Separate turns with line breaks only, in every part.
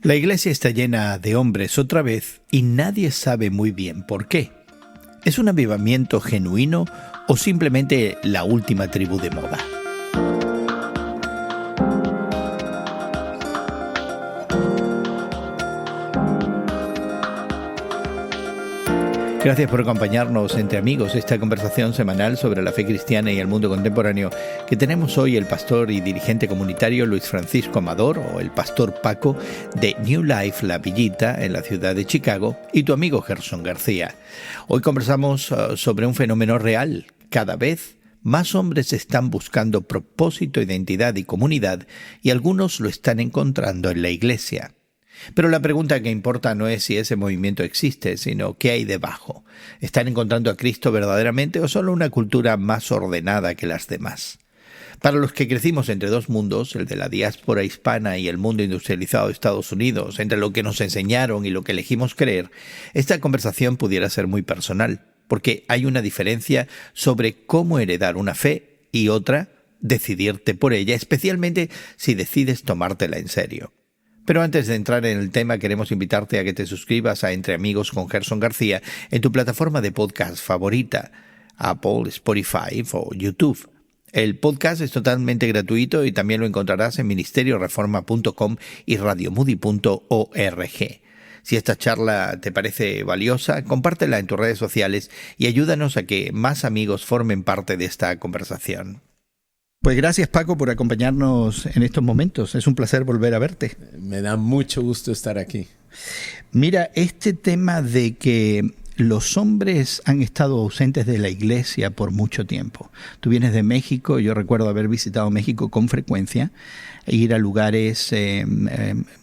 La iglesia está llena de hombres otra vez y nadie sabe muy bien por qué. ¿Es un avivamiento genuino o simplemente la última tribu de moda? Gracias por acompañarnos entre amigos esta conversación semanal sobre la fe cristiana y el mundo contemporáneo que tenemos hoy el pastor y dirigente comunitario Luis Francisco Amador, o el pastor Paco, de New Life La Villita en la ciudad de Chicago, y tu amigo Gerson García. Hoy conversamos sobre un fenómeno real. Cada vez más hombres están buscando propósito, identidad y comunidad, y algunos lo están encontrando en la iglesia. Pero la pregunta que importa no es si ese movimiento existe, sino qué hay debajo. ¿Están encontrando a Cristo verdaderamente o solo una cultura más ordenada que las demás? Para los que crecimos entre dos mundos, el de la diáspora hispana y el mundo industrializado de Estados Unidos, entre lo que nos enseñaron y lo que elegimos creer, esta conversación pudiera ser muy personal, porque hay una diferencia sobre cómo heredar una fe y otra, decidirte por ella, especialmente si decides tomártela en serio. Pero antes de entrar en el tema, queremos invitarte a que te suscribas a Entre Amigos con Gerson García en tu plataforma de podcast favorita, Apple, Spotify o YouTube. El podcast es totalmente gratuito y también lo encontrarás en ministerioreforma.com y radiomoody.org. Si esta charla te parece valiosa, compártela en tus redes sociales y ayúdanos a que más amigos formen parte de esta conversación. Pues gracias, Paco, por acompañarnos en estos momentos. Es un placer volver a verte.
Me da mucho gusto estar aquí.
Mira, este tema de que los hombres han estado ausentes de la iglesia por mucho tiempo. Tú vienes de México, yo recuerdo haber visitado México con frecuencia, e ir a lugares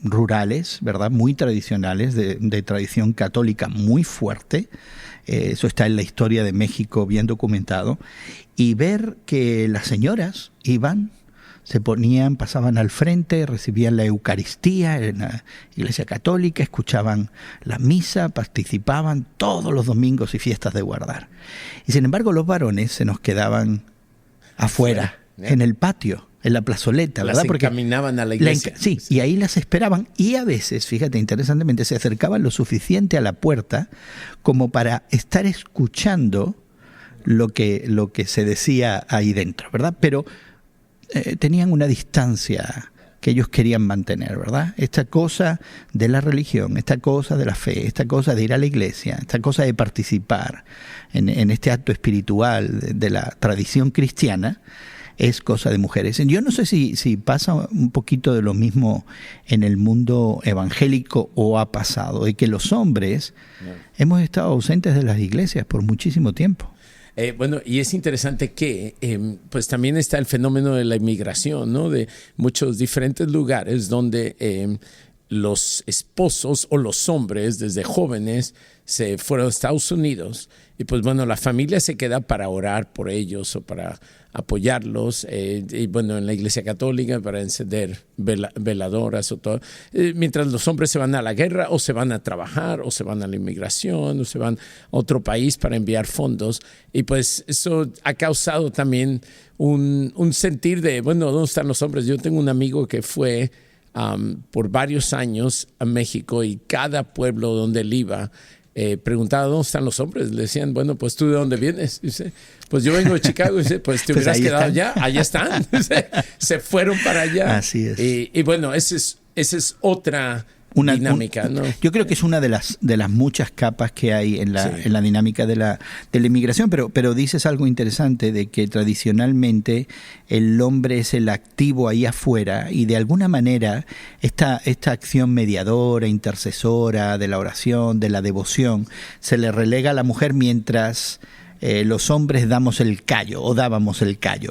rurales, ¿verdad? Muy tradicionales, de tradición católica muy fuerte. Eso está en la historia de México bien documentado. Y ver que las señoras iban, se ponían, pasaban al frente, recibían la Eucaristía en la Iglesia Católica, escuchaban la misa, participaban todos los domingos y fiestas de guardar. Y sin embargo los varones se nos quedaban afuera, en el patio, en la plazoleta, ¿verdad?
Porque caminaban a la iglesia.
Sí, y ahí las esperaban y a veces, fíjate, interesantemente, se acercaban lo suficiente a la puerta como para estar escuchando lo que se decía ahí dentro, ¿verdad? Pero tenían una distancia que ellos querían mantener, ¿verdad? Esta cosa de la religión, esta cosa de la fe, esta cosa de ir a la iglesia, esta cosa de participar en este acto espiritual de la tradición cristiana, es cosa de mujeres. Yo no sé si pasa un poquito de lo mismo en el mundo evangélico o ha pasado, de que los hombres hemos estado ausentes de las iglesias por muchísimo tiempo.
Bueno, y es interesante que pues también está el fenómeno de la inmigración, ¿no? De muchos diferentes lugares donde los esposos o los hombres desde jóvenes se fueron a Estados Unidos y pues bueno, la familia se queda para orar por ellos o para apoyarlos y bueno, en la iglesia católica para encender veladoras o todo, mientras los hombres se van a la guerra o se van a trabajar o se van a la inmigración o se van a otro país para enviar fondos y pues eso ha causado también un sentir de, bueno, ¿dónde están los hombres? Yo tengo un amigo que fue por varios años a México y cada pueblo donde él iba preguntaba dónde están los hombres. Le decían, bueno, pues tú de dónde vienes. Dice, pues yo vengo de Chicago. Dice, pues te hubieras quedado allá. Allá están. Se fueron para allá.
Así es.
Y bueno, esa es otra dinámica, ¿no?
Yo creo que es una de las muchas capas que hay en la dinámica de la inmigración, pero dices algo interesante de que tradicionalmente el hombre es el activo ahí afuera y de alguna manera esta acción mediadora, intercesora de la oración, de la devoción, se le relega a la mujer mientras los hombres dábamos el callo,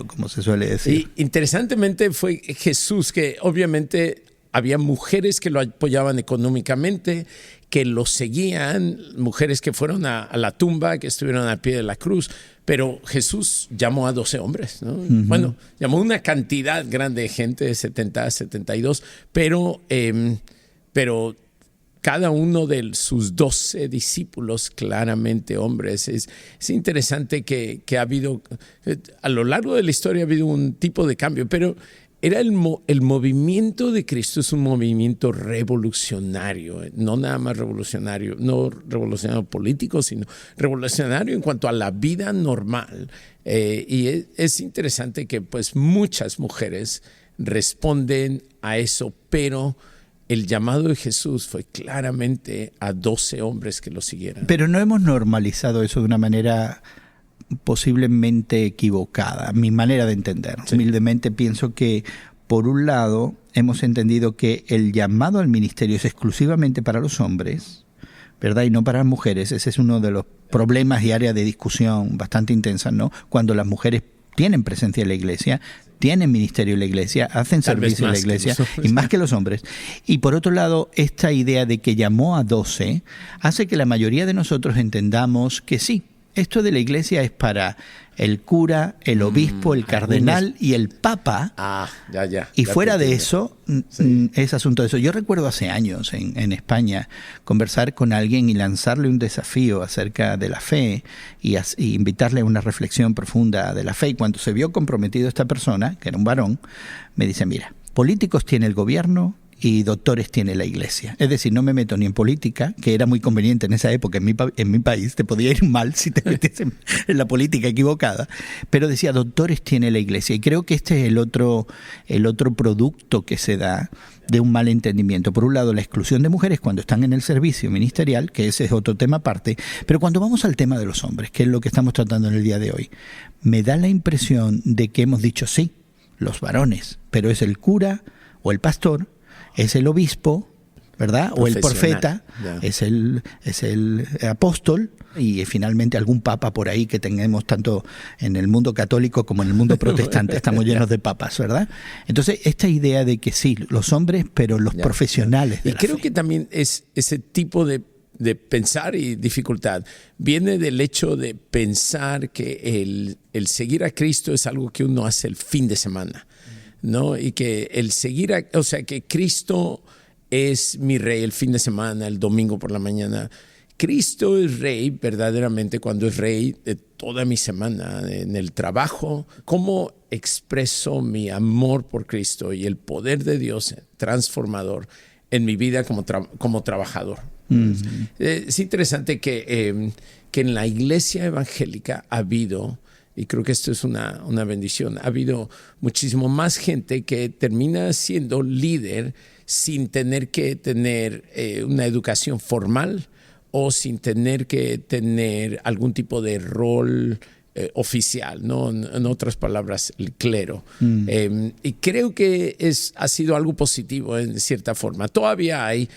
como se suele decir.
Y interesantemente fue Jesús que obviamente había mujeres que lo apoyaban económicamente, que lo seguían, mujeres que fueron a la tumba, que estuvieron al pie de la cruz, pero Jesús llamó a 12 hombres, ¿no? Uh-huh. Bueno, llamó una cantidad grande de gente, de 70, 72, pero cada uno de sus 12 discípulos, claramente hombres. Es interesante que ha habido, a lo largo de la historia ha habido un tipo de cambio, pero era el movimiento de Cristo es un movimiento revolucionario, no nada más revolucionario, no revolucionario político, sino revolucionario en cuanto a la vida normal. Y es interesante que pues muchas mujeres responden a eso, pero el llamado de Jesús fue claramente a 12 hombres que lo siguieran.
Pero no hemos normalizado eso de una manera posiblemente equivocada, mi manera de entender. Sí. Humildemente pienso que, por un lado, hemos entendido que el llamado al ministerio es exclusivamente para los hombres, ¿verdad? Y no para las mujeres. Ese es uno de los problemas y áreas de discusión bastante intensas, ¿no? Cuando las mujeres tienen presencia en la iglesia, tienen ministerio en la iglesia, hacen servicio en la iglesia, y más que los hombres. Y por otro lado, esta idea de que llamó a 12 hace que la mayoría de nosotros entendamos que sí, esto de la iglesia es para el cura, el obispo, el cardenal y el papa. Y fuera de eso, sí, es asunto de eso. Yo recuerdo hace años en España conversar con alguien y lanzarle un desafío acerca de la fe y invitarle a una reflexión profunda de la fe. Y cuando se vio comprometido esta persona, que era un varón, me dice, mira, políticos tiene el gobierno y doctores tiene la iglesia. Es decir, no me meto ni en política, que era muy conveniente en esa época en mi país, te podía ir mal si te metes en la política equivocada, pero decía, doctores tiene la iglesia. Y creo que este es el otro producto que se da de un mal entendimiento. Por un lado, la exclusión de mujeres cuando están en el servicio ministerial, que ese es otro tema aparte, pero cuando vamos al tema de los hombres, que es lo que estamos tratando en el día de hoy, me da la impresión de que hemos dicho sí, los varones, pero es el cura o el pastor, es el obispo, ¿verdad? O el profeta, es el apóstol y finalmente algún papa por ahí que tenemos tanto en el mundo católico como en el mundo protestante. Estamos llenos de papas, ¿verdad? Entonces, esta idea de que sí, los hombres, pero los profesionales de la fe.
Y creo que también es ese tipo de pensar y dificultad viene del hecho de pensar que el seguir a Cristo es algo que uno hace el fin de semana, ¿no? Y que el seguir, o sea, que Cristo es mi rey el fin de semana, el domingo por la mañana. Cristo es rey verdaderamente cuando es rey de toda mi semana, en el trabajo. ¿Cómo expreso mi amor por Cristo y el poder de Dios transformador en mi vida como trabajador? Mm-hmm. Es interesante que en la iglesia evangélica ha habido, y creo que esto es una bendición, ha habido muchísimo más gente que termina siendo líder sin tener que tener una educación formal o sin tener que tener algún tipo de rol oficial, ¿no? En otras palabras, el clero. Y creo que ha sido algo positivo en cierta forma. Todavía hay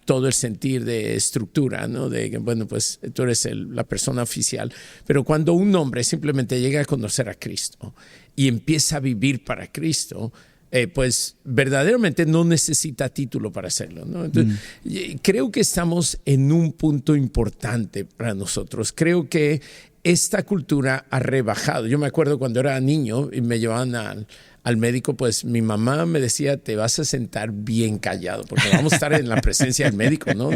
todo el sentir de estructura, ¿no? De que, bueno, pues tú eres la persona oficial. Pero cuando un hombre simplemente llega a conocer a Cristo y empieza a vivir para Cristo, pues verdaderamente no necesita título para hacerlo, ¿no? Entonces, creo que estamos en un punto importante para nosotros. Creo que esta cultura ha rebajado. Yo me acuerdo cuando era niño y me llevaban al médico, pues mi mamá me decía, te vas a sentar bien callado porque vamos a estar en la presencia del médico, ¿no?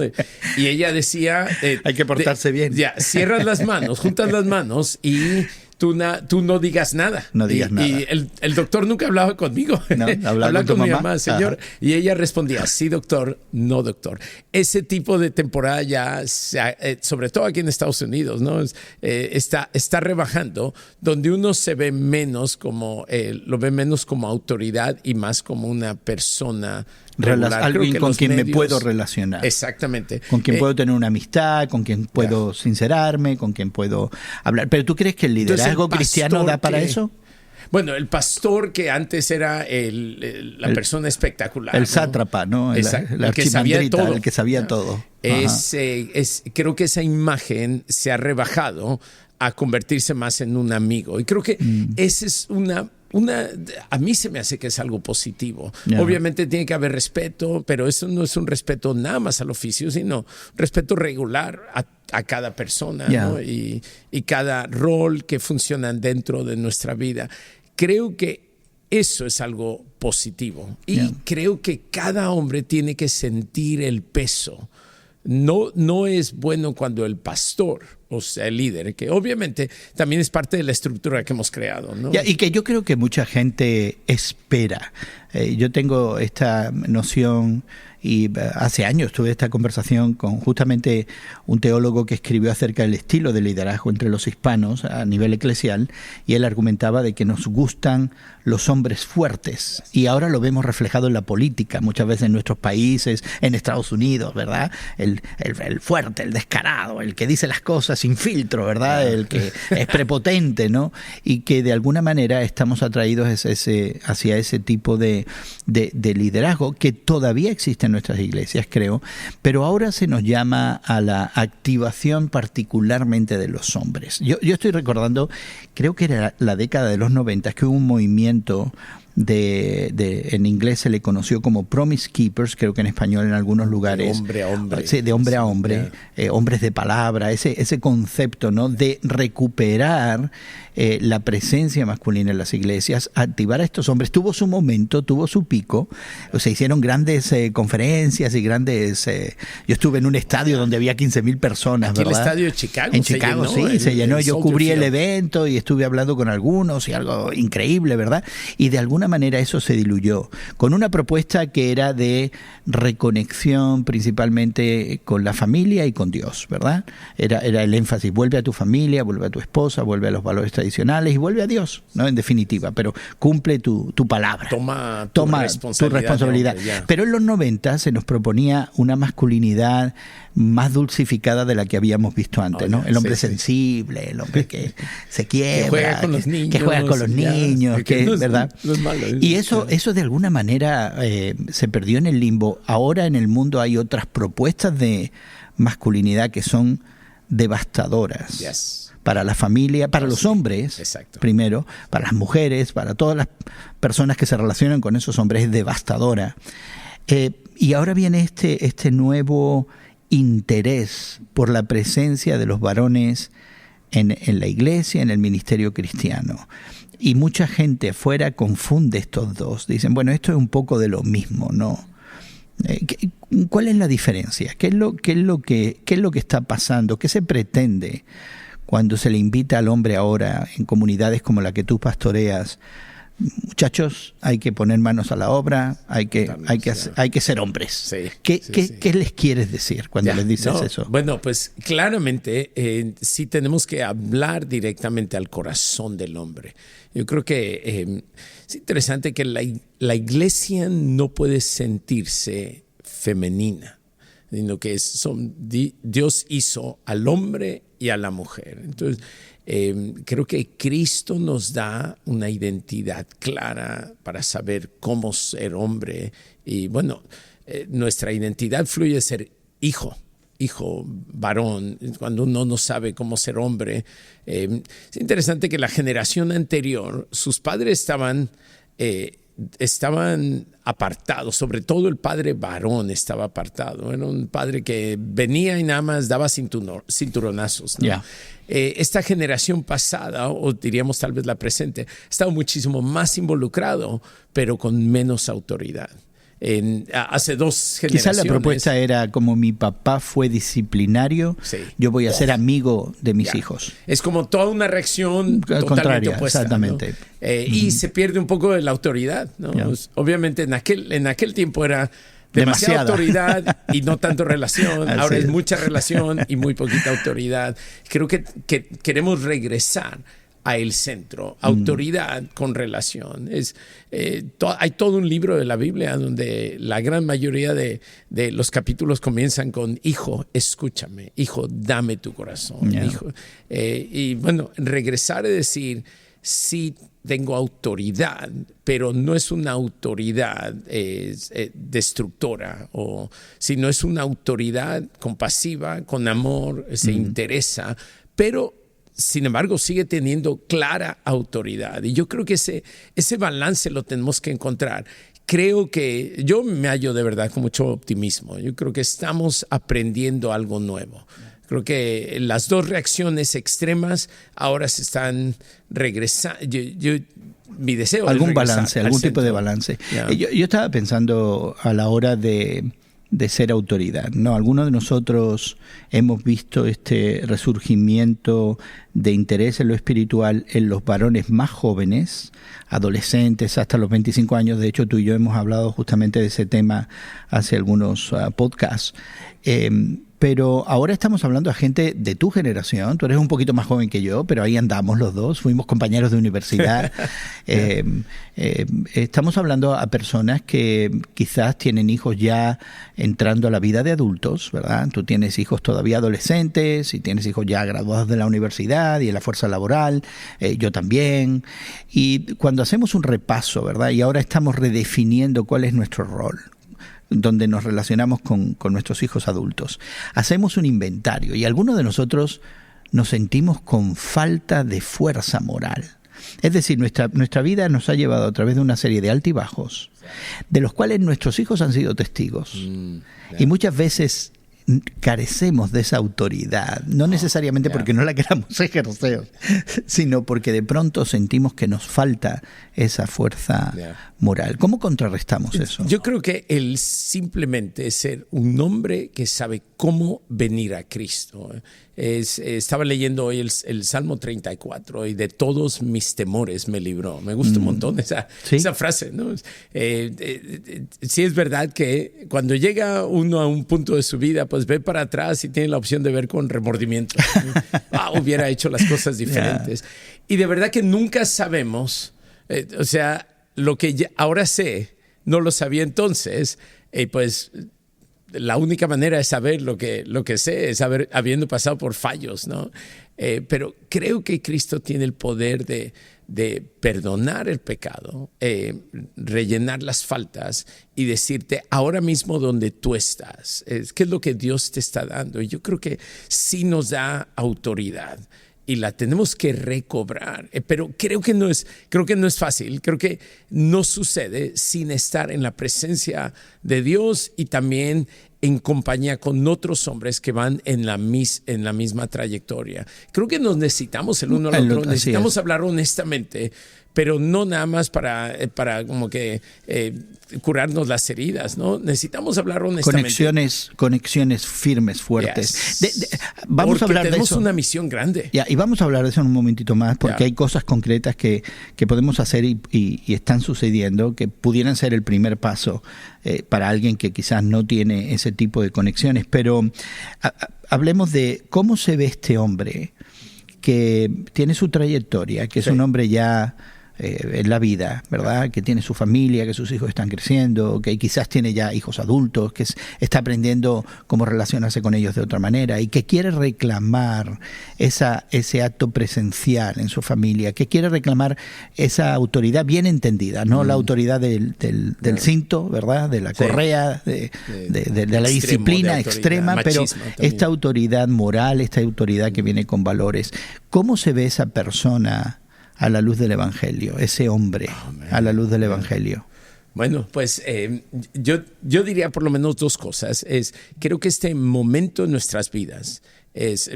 Y ella decía...
hay que portarse bien.
Ya, cierras las manos, juntas las manos y... Tú no digas nada.
No digas nada.
Y el doctor nunca hablaba conmigo.
No, hablaba con
mi mamá, señor. Ajá. Y ella respondía, sí, doctor, no, doctor. Ese tipo de temporada ya, sobre todo aquí en Estados Unidos, ¿no? Está rebajando, donde uno se ve menos lo ve menos como autoridad y más como una persona
alguien con quien me puedo relacionar.
Exactamente.
Con quien puedo tener una amistad, con quien puedo sincerarme, con quien puedo hablar. ¿Pero tú crees que el liderazgo cristiano da para eso?
Bueno, el pastor que antes era la persona espectacular.
El sátrapa, ¿no?
El que sabía todo.
El que sabía todo.
Creo que esa imagen se ha rebajado a convertirse más en un amigo. Y creo que esa es a mí se me hace que es algo positivo. Yeah. Obviamente tiene que haber respeto, pero eso no es un respeto nada más al oficio, sino respeto regular a cada persona, yeah, ¿no? y cada rol que funcionan dentro de nuestra vida. Creo que eso es algo positivo. Y yeah, creo que cada hombre tiene que sentir el peso. No es bueno cuando el pastor o sea el líder, que obviamente también es parte de la estructura que hemos creado, ¿no?
Y que yo creo que mucha gente espera. Yo tengo esta noción, y hace años tuve esta conversación con justamente un teólogo que escribió acerca del estilo de liderazgo entre los hispanos a nivel eclesial, y él argumentaba de que nos gustan los hombres fuertes, y ahora lo vemos reflejado en la política, muchas veces en nuestros países, en Estados Unidos, ¿verdad? El fuerte, el descarado, el que dice las cosas sin filtro, ¿verdad? El que es prepotente, ¿no? Y que de alguna manera estamos atraídos hacia ese tipo de liderazgo que todavía existe en nuestras iglesias, creo, pero ahora se nos llama a la activación particularmente de los hombres. Yo estoy recordando, creo que era la década de los 90, que hubo un movimiento en inglés se le conoció como Promise Keepers, creo que en español en algunos lugares.
De hombre a hombre.
Sí, de hombre a hombre, hombres de palabra, ese concepto, ¿no?, de recuperar la presencia masculina en las iglesias, activar a estos hombres. Tuvo su momento, tuvo su pico, se hicieron grandes conferencias y grandes... yo estuve en un estadio donde había 15,000 personas,
Aquí
¿verdad?
El estadio de Chicago.
En Chicago, sí, se llenó. Yo cubrí el evento y estuve hablando con algunos y algo increíble, ¿verdad? Y de alguna manera eso se diluyó con una propuesta que era de reconexión principalmente con la familia y con Dios, ¿verdad? Era el énfasis: vuelve a tu familia, vuelve a tu esposa, vuelve a los valores tradicionales y vuelve a Dios, ¿no? En definitiva, pero cumple tu palabra.
Toma tu
responsabilidad.
Hombre,
pero en los 90 se nos proponía una masculinidad más dulcificada de la que habíamos visto antes, ¿no? El hombre sensible, el hombre que se quiebra,
que juega con los
niños, ¿verdad?
No es malo,
y eso de alguna manera se perdió en el limbo. Ahora en el mundo hay otras propuestas de masculinidad que son devastadoras.
Yes.
Para la familia, para los hombres,
exacto,
primero, para las mujeres, para todas las personas que se relacionan con esos hombres, es devastadora. Y ahora viene este nuevo interés por la presencia de los varones en la iglesia, en el ministerio cristiano. Y mucha gente afuera confunde estos dos. Dicen, bueno, esto es un poco de lo mismo, ¿no? ¿Cuál es la diferencia? ¿Qué es lo que está pasando? ¿Qué se pretende cuando se le invita al hombre ahora en comunidades como la que tú pastoreas? Muchachos, hay que poner manos a la obra, hay que ser hombres.
Sí,
¿Qué les quieres decir cuando les dices eso?
Bueno, pues claramente sí tenemos que hablar directamente al corazón del hombre. Yo creo que es interesante que la iglesia no puede sentirse femenina, sino que Dios hizo al hombre y a la mujer. Entonces, creo que Cristo nos da una identidad clara para saber cómo ser hombre. Y bueno, nuestra identidad fluye de ser hijo, varón, cuando uno no sabe cómo ser hombre. Es interesante que la generación anterior, sus padres estaban apartados, sobre todo el padre varón estaba apartado. Era un padre que venía y nada más daba cinturonazos, ¿no?
Yeah.
Esta generación pasada, o diríamos tal vez la presente, estaba muchísimo más involucrado, pero con menos autoridad. Hace 2 generaciones.
Quizás la propuesta era: como mi papá fue disciplinario, yo voy a ser amigo de mis hijos.
Es como toda una reacción totalmente opuesta,
exactamente,
¿no? Y se pierde un poco de la autoridad, ¿no? Pues, obviamente en aquel tiempo era demasiada autoridad y no tanto relación. Ahora es mucha relación y muy poquita autoridad. Creo que queremos regresar a el centro, autoridad con relación. Hay todo un libro de la Biblia donde la gran mayoría de los capítulos comienzan con: hijo, escúchame, hijo, dame tu corazón, hijo. Y bueno, regresar a decir: sí, tengo autoridad, pero no es una autoridad destructora, sino es una autoridad compasiva, con amor, se interesa, pero sin embargo sigue teniendo clara autoridad. Y yo creo que ese balance lo tenemos que encontrar. Creo que yo me hallo de verdad con mucho optimismo. Yo creo que estamos aprendiendo algo nuevo. Creo que las 2 reacciones extremas ahora se están regresando. Mi deseo
algún
es
balance, algún
tipo
de balance. Yo estaba pensando a la hora de de ser autoridad, ¿no? Algunos de nosotros hemos visto este resurgimiento de interés en lo espiritual en los varones más jóvenes, adolescentes hasta los 25 años. De hecho, tú y yo hemos hablado justamente de ese tema hace algunos podcasts. Pero ahora estamos hablando a gente de tu generación. Tú eres un poquito más joven que yo, pero ahí andamos los dos. Fuimos compañeros de universidad. Estamos hablando a personas que quizás tienen hijos ya entrando a la vida de adultos, ¿verdad? Tú tienes hijos todavía adolescentes y tienes hijos ya graduados de la universidad y en la fuerza laboral. Yo también. Y cuando hacemos un repaso, ¿verdad? Y ahora estamos redefiniendo cuál es nuestro rol, donde nos relacionamos con nuestros hijos adultos. Hacemos un inventario y algunos de nosotros nos sentimos con falta de fuerza moral. Es decir, nuestra vida nos ha llevado a través de una serie de altibajos, de los cuales nuestros hijos han sido testigos. Y muchas veces carecemos de esa autoridad, no necesariamente porque no la queramos ejercer, sino porque de pronto sentimos que nos falta esa fuerza moral. ¿Cómo contrarrestamos eso?
Yo creo que el simplemente ser un hombre que sabe cómo venir a Cristo. Estaba leyendo hoy el Salmo 34 y de todos mis temores me libró. Me gusta un montón esa frase, ¿no? Sí es verdad que cuando llega uno a un punto de su vida, pues ve para atrás y tiene la opción de ver con remordimiento. Hubiera hecho las cosas diferentes. Y de verdad que nunca sabemos, lo que ahora sé, no lo sabía entonces, pues la única manera de saber lo que sé es habiendo pasado por fallos, ¿no? Pero creo que Cristo tiene el poder de perdonar el pecado, rellenar las faltas y decirte ahora mismo donde tú estás, qué es lo que Dios te está dando. Y yo creo que sí nos da autoridad y la tenemos que recobrar, pero creo que no es fácil. Creo que no sucede sin estar en la presencia de Dios y también en compañía con otros hombres que van en la misma trayectoria. Creo que nos necesitamos el uno al otro, necesitamos hablar honestamente, pero no nada más para como que curarnos las heridas, ¿no? Necesitamos hablar honestamente.
Conexiones firmes, fuertes.
Yes.
Vamos
porque
a hablar de eso.
Tenemos una misión grande.
Y vamos a hablar de eso en un momentito más, porque hay cosas concretas que podemos hacer y están sucediendo que pudieran ser el primer paso para alguien que quizás no tiene ese tipo de conexiones. Pero hablemos de cómo se ve este hombre que tiene su trayectoria, que es un hombre ya en la vida, ¿verdad? Que tiene su familia, que sus hijos están creciendo, que quizás tiene ya hijos adultos, que está aprendiendo cómo relacionarse con ellos de otra manera y que quiere reclamar ese acto presencial en su familia, que quiere reclamar esa autoridad bien entendida, no la autoridad del cinto, ¿verdad? De la correa, de la disciplina extrema, pero esta autoridad moral, esta autoridad que viene con valores. ¿Cómo se ve esa persona a la luz del Evangelio, ese hombre a la luz del Evangelio?
Bueno, pues yo diría por lo menos dos cosas. Creo que este momento en nuestras vidas es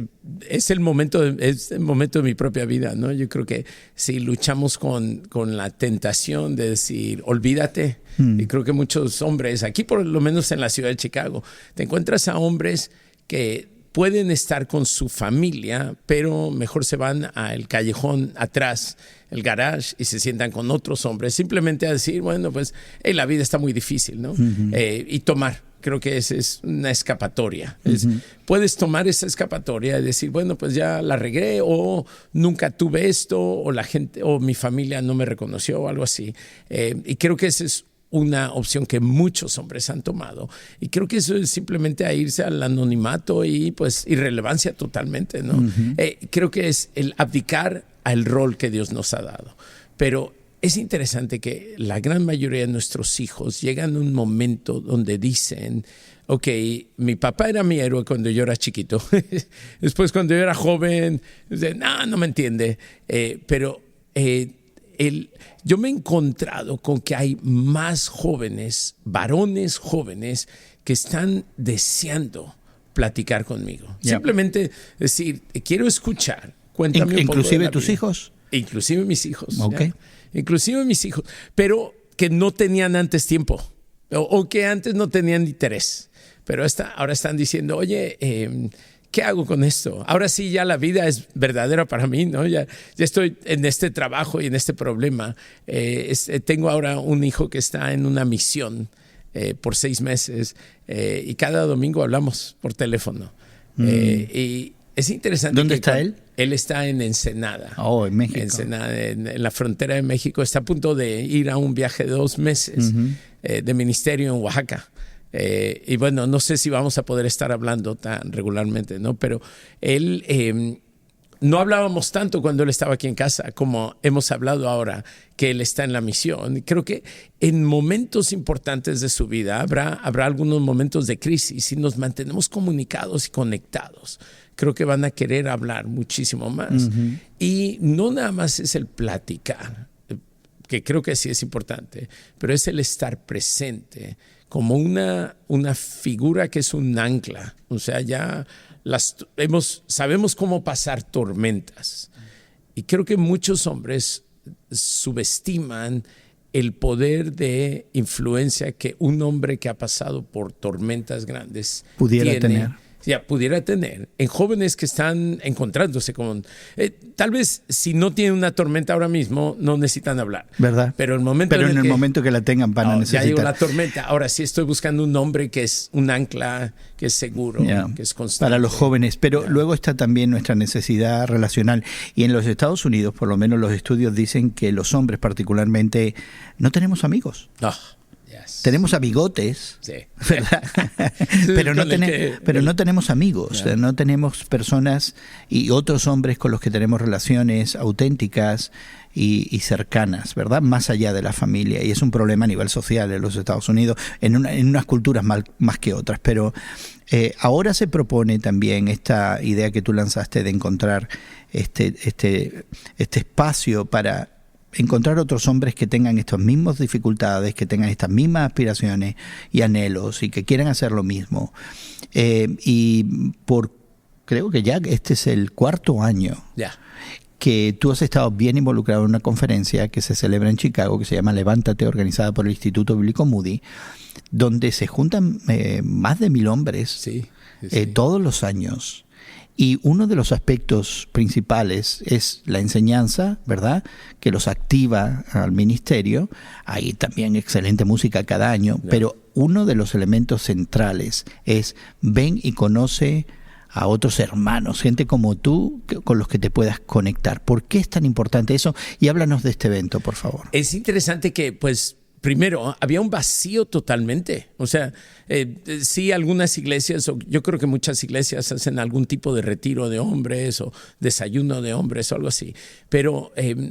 el momento de mi propia vida, ¿no? Yo creo que si luchamos con la tentación de decir, olvídate, y creo que muchos hombres, aquí por lo menos en la ciudad de Chicago, te encuentras a hombres que pueden estar con su familia, pero mejor se van al callejón atrás, el garage, y se sientan con otros hombres, simplemente a decir, bueno, pues la vida está muy difícil, ¿no? Y tomar. Creo que esa es una escapatoria. Puedes tomar esa escapatoria y decir, bueno, pues ya la regué, o nunca tuve esto, o la gente, o mi familia no me reconoció, o algo así. Y creo que ese es una opción que muchos hombres han tomado, y creo que eso es simplemente a irse al anonimato y pues irrelevancia totalmente, ¿no? Creo que es el abdicar al rol que Dios nos ha dado. Pero es interesante que la gran mayoría de nuestros hijos llegan a un momento donde dicen, ok, mi papá era mi héroe cuando yo era chiquito. Después cuando yo era joven, no me entiende. Pero yo me he encontrado con que hay más jóvenes, varones jóvenes, que están deseando platicar conmigo. Simplemente decir, quiero escuchar, cuéntame un poco de la
tus
vida.
hijos.
Inclusive mis hijos.
Okay.
Inclusive mis hijos. Pero que no tenían antes tiempo. o que antes no tenían interés, pero ahora están diciendo, oye, ¿qué hago con esto? Ahora sí ya la vida es verdadera para mí, ¿no? Ya estoy en este trabajo y en este problema. Tengo ahora un hijo que está en una misión por 6 meses y cada domingo hablamos por teléfono. Y es interesante.
¿Dónde está él?
Él está en Ensenada.
Oh, en México.
Ensenada, en la frontera de México. Está a punto de ir a un viaje de 2 meses de ministerio en Oaxaca. Y bueno, no sé si vamos a poder estar hablando tan regularmente, ¿no? Pero él, no hablábamos tanto cuando él estaba aquí en casa como hemos hablado ahora que él está en la misión. Creo que en momentos importantes de su vida habrá algunos momentos de crisis. Si nos mantenemos comunicados y conectados, creo que van a querer hablar muchísimo más. Y no nada más es el platicar, que creo que sí es importante, pero es el estar presente como una figura que es un ancla. O sea, ya sabemos cómo pasar tormentas. Y creo que muchos hombres subestiman el poder de influencia que un hombre que ha pasado por tormentas grandes pudiera tener en jóvenes que están encontrándose con... tal vez si no tienen una tormenta ahora mismo, no necesitan hablar.
¿Verdad?
Pero en el momento que la tengan van a necesitar. Ya llegó la tormenta. Ahora sí estoy buscando un hombre que es un ancla, que es seguro, que es constante.
Para los jóvenes. Pero luego está también nuestra necesidad relacional. Y en los Estados Unidos, por lo menos los estudios dicen que los hombres particularmente no tenemos amigos. Tenemos amigotes, ¿verdad? pero no tenemos amigos, no tenemos personas y otros hombres con los que tenemos relaciones auténticas y cercanas, ¿verdad? Más allá de la familia. Y es un problema a nivel social en los Estados Unidos, en unas culturas más que otras. Pero ahora se propone también esta idea que tú lanzaste de encontrar este espacio para encontrar otros hombres que tengan estas mismas dificultades, que tengan estas mismas aspiraciones y anhelos y que quieran hacer lo mismo. Creo que ya este es el 4º año que tú has estado bien involucrado en una conferencia que se celebra en Chicago, que se llama Levántate, organizada por el Instituto Bíblico Moody, donde se juntan más de 1,000 hombres todos los años. Y uno de los aspectos principales es la enseñanza, ¿verdad?, que los activa al ministerio. Hay también excelente música cada año, pero uno de los elementos centrales es ven y conoce a otros hermanos, gente como tú, con los que te puedas conectar. ¿Por qué es tan importante eso? Y háblanos de este evento, por favor.
Es interesante que, pues, primero, había un vacío totalmente. O sea, sí, algunas iglesias, o yo creo que muchas iglesias hacen algún tipo de retiro de hombres o desayuno de hombres o algo así. Pero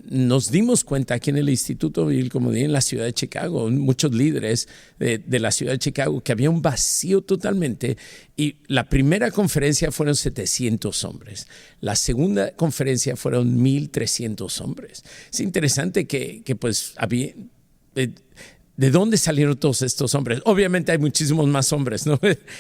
nos dimos cuenta aquí en el Instituto Bíblico Moody, en la ciudad de Chicago, muchos líderes de la ciudad de Chicago, que había un vacío totalmente. Y la primera conferencia fueron 700 hombres. La segunda conferencia fueron 1,300 hombres. Es interesante que pues había... ¿De dónde salieron todos estos hombres? Obviamente hay muchísimos más hombres, ¿no?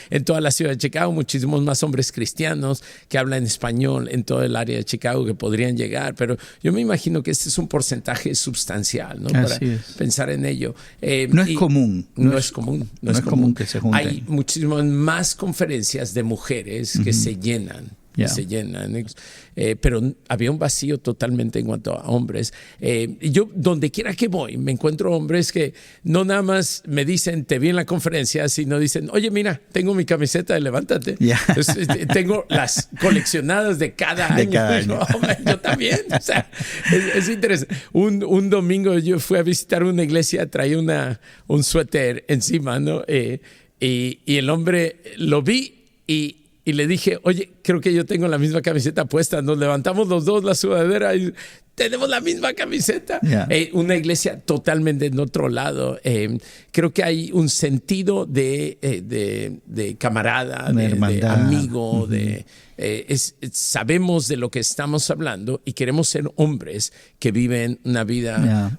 En toda la ciudad de Chicago, muchísimos más hombres cristianos que hablan español en todo el área de Chicago que podrían llegar, pero yo me imagino que este es un porcentaje sustancial, ¿no? Para pensar en ello.
No es común.
No es común
que se junten.
Hay muchísimas más conferencias de mujeres que se llenan. Se llenan, pero había un vacío totalmente en cuanto a hombres. Yo, donde quiera que voy, me encuentro hombres que no nada más me dicen, te vi en la conferencia, sino dicen, oye, mira, tengo mi camiseta de Levántate. Entonces, tengo las coleccionadas de cada año. Yo también. O sea, es interesante. Un domingo yo fui a visitar una iglesia, traía un suéter encima, ¿no? Y el hombre lo vi y le dije, oye, creo que yo tengo la misma camiseta puesta. Nos levantamos los dos la sudadera y tenemos la misma camiseta. Una iglesia totalmente en otro lado. Creo que hay un sentido de camarada, de amigo, sabemos de lo que estamos hablando y queremos ser hombres que viven una vida,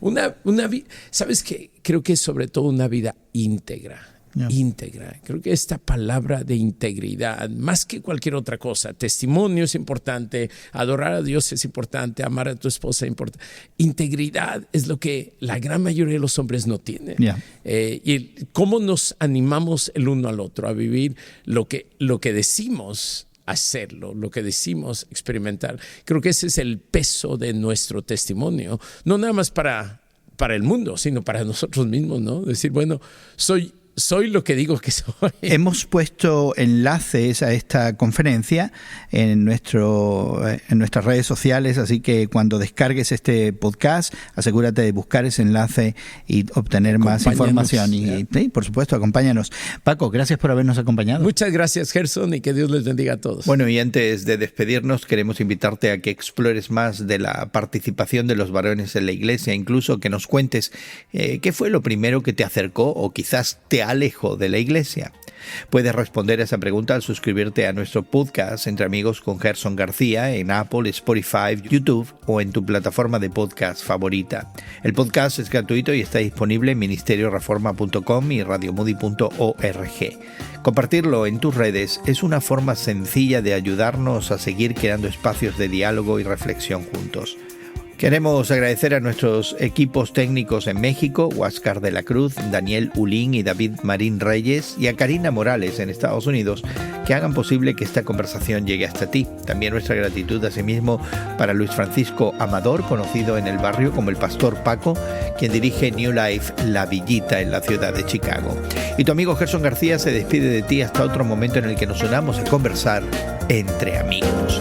¿sabes qué? Creo que es sobre todo una vida íntegra. íntegra. Creo que esta palabra de integridad, más que cualquier otra cosa, testimonio es importante, adorar a Dios es importante, amar a tu esposa es importante. Integridad es lo que la gran mayoría de los hombres no tienen. Y cómo nos animamos el uno al otro a vivir lo que decimos hacerlo, lo que decimos experimentar. Creo que ese es el peso de nuestro testimonio, no nada más para el mundo, sino para nosotros mismos, ¿no? Decir, bueno, soy lo que digo que soy.
Hemos puesto enlaces a esta conferencia en nuestras redes sociales, así que cuando descargues este podcast, asegúrate de buscar ese enlace y obtener más información. Y por supuesto, acompáñanos. Paco, gracias por habernos acompañado.
Muchas gracias, Gerson, y que Dios les bendiga a todos.
Bueno, y antes de despedirnos, queremos invitarte a que explores más de la participación de los varones en la iglesia, incluso que nos cuentes qué fue lo primero que te acercó o quizás te alejó de la iglesia. Puedes responder a esa pregunta al suscribirte a nuestro podcast Entre Amigos con Gerson García en Apple, Spotify, YouTube o en tu plataforma de podcast favorita. El podcast es gratuito y está disponible en ministerioreforma.com y radiomoody.org. Compartirlo en tus redes es una forma sencilla de ayudarnos a seguir creando espacios de diálogo y reflexión juntos. Queremos agradecer a nuestros equipos técnicos en México, Huáscar de la Cruz, Daniel Ulín y David Marín Reyes, y a Karina Morales en Estados Unidos, que hagan posible que esta conversación llegue hasta ti. También nuestra gratitud asimismo para Luis Francisco Amador, conocido en el barrio como el Pastor Paco, quien dirige New Life La Villita en la ciudad de Chicago. Y tu amigo Gerson García se despide de ti hasta otro momento en el que nos unamos a conversar entre amigos.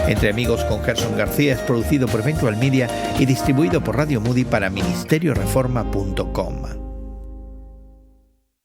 Entre Amigos con Gerson García es producido por Eventual Media y distribuido por Radio Moody para ministerioreforma.com.